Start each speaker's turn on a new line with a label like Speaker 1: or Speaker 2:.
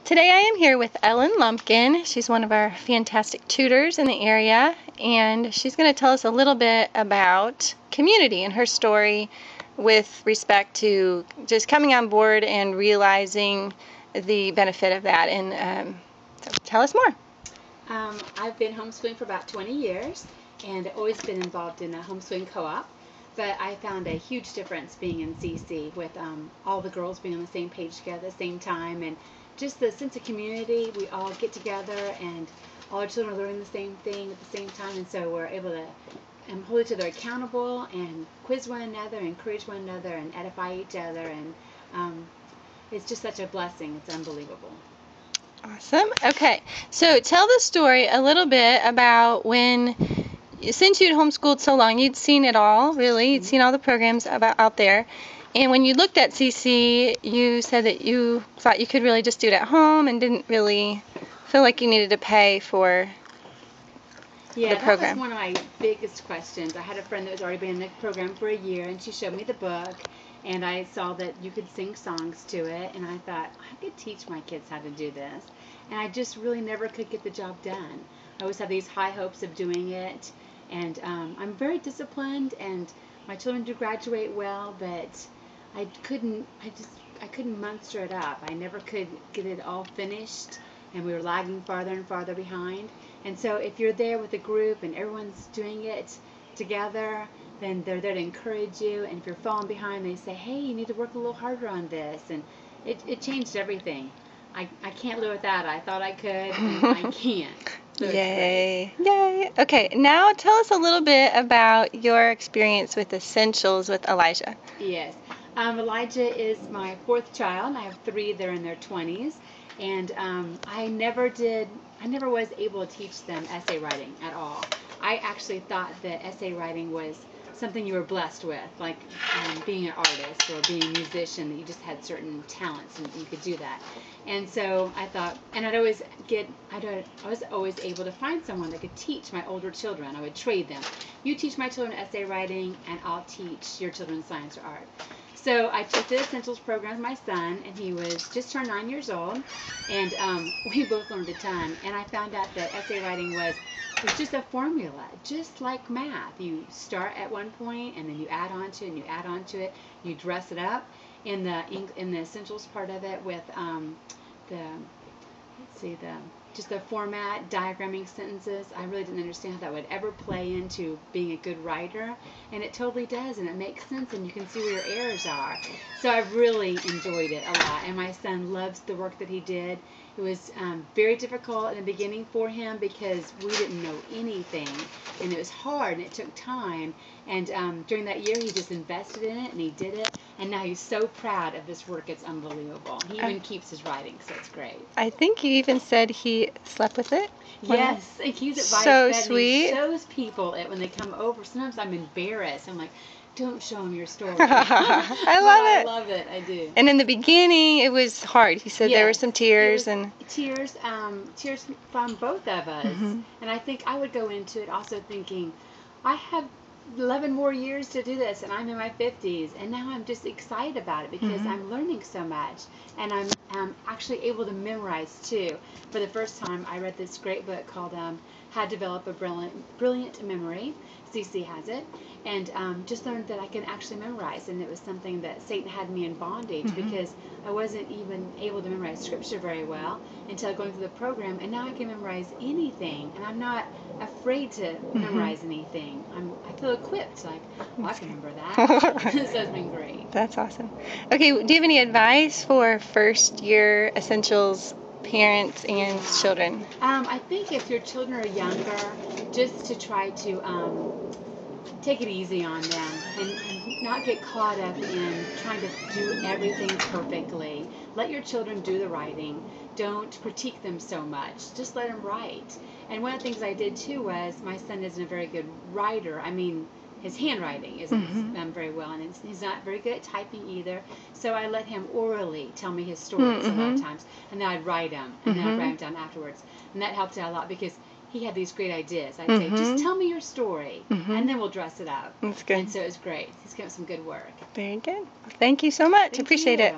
Speaker 1: Today I am here with Ellen Lumpkin. She's one of our fantastic tutors in the area, and she's going to tell us a little bit about community and her story with respect to just coming on board and realizing the benefit of that. And so tell us more.
Speaker 2: I've been homeschooling for about 20 years and always been involved in a homeschooling co-op, but I found a huge difference being in CC with all the girls being on the same page together at the same time, and just the sense of community. We all get together and all our children are learning the same thing at the same time, and so we're able to hold each other accountable and quiz one another, encourage one another, and edify each other, and it's just such a blessing. It's unbelievable.
Speaker 1: Awesome. Okay, so tell the story a little bit about since you'd homeschooled so long, you'd seen it all, really. You'd seen all the programs out there. And when you looked at CC, you said that you thought you could really just do it at home and didn't really feel like you needed to pay for the program.
Speaker 2: That was one of my biggest questions. I had a friend that was already been in the program for a year, and she showed me the book, and I saw that you could sing songs to it, and I thought, I could teach my kids how to do this. And I just really never could get the job done. I always had these high hopes of doing it, and I'm very disciplined, and my children do graduate well, but I couldn't muster it up. I never could get it all finished, and we were lagging farther and farther behind. And so if you're there with a group and everyone's doing it together, then they're there to encourage you. And if you're falling behind, they say, hey, you need to work a little harder on this. And it changed everything. I can't live without it. I thought I could, and I can't. So
Speaker 1: Yay. Yay. Okay, now tell us a little bit about your experience with Essentials with Elijah.
Speaker 2: Yes. Elijah is my fourth child. I have three that are in their 20s. And I never was able to teach them essay writing at all. I actually thought that essay writing was something you were blessed with, like being an artist or being a musician, that you just had certain talents and you could do that. And so I thought, and I was always able to find someone that could teach my older children. I would trade them. You teach my children essay writing, and I'll teach your children science or art. So I took the Essentials program with my son, and he was just turned 9 years old, and we both learned a ton. And I found out that essay writing was just a formula, just like math. You start at one point, and then you add on to it, and you add on to it. You dress it up in the Essentials part of it with just the format, diagramming sentences. I really didn't understand how that would ever play into being a good writer, and it totally does, and it makes sense, and you can see where your errors are. So I've really enjoyed it a lot, and my son loves the work that he did. It was very difficult in the beginning for him because we didn't know anything, and it was hard, and it took time, and during that year he just invested in it, and he did it, and now he's so proud of this work. It's unbelievable. He even keeps his writing, so it's great.
Speaker 1: I think you even said he slept with it.
Speaker 2: Yes, he keeps it by
Speaker 1: so
Speaker 2: his bed.
Speaker 1: Sweet.
Speaker 2: And he shows people it when they come over. Sometimes I'm embarrassed. I'm like, don't show him your story.
Speaker 1: I
Speaker 2: love it. I do.
Speaker 1: And in the beginning, it was hard. He said there were some tears
Speaker 2: tears from both of us.
Speaker 1: Mm-hmm.
Speaker 2: And I think I would go into it also thinking, I have 11 more years to do this, and I'm in my 50s, and now I'm just excited about it because I'm learning so much, and I'm actually able to memorize too. For the first time, I read this great book called How to Develop a Brilliant Memory. CC has it, and just learned that I can actually memorize, and it was something that Satan had me in bondage because I wasn't even able to memorize scripture very well until going through the program, and now I can memorize anything, and I'm not afraid to memorize anything. I feel equipped, like, well, I can remember that. So it's been great.
Speaker 1: That's awesome. Okay, do you have any advice for first-year Essentials parents and children?
Speaker 2: I think if your children are younger, just to try to take it easy on them and not get caught up in trying to do everything perfectly. Let your children do the writing. Don't critique them so much. Just let them write. And one of the things I did too was, my son isn't a very good writer. I mean, his handwriting isn't done very well, and he's not very good at typing either. So I let him orally tell me his stories a lot of times, and then I'd write them, and then I'd write them down afterwards. And that helped out a lot because he had these great ideas. I'd say, just tell me your story, and then we'll dress it up.
Speaker 1: That's good.
Speaker 2: And so it was great. He's got some good work.
Speaker 1: Very good. Thank you so much. Appreciate it.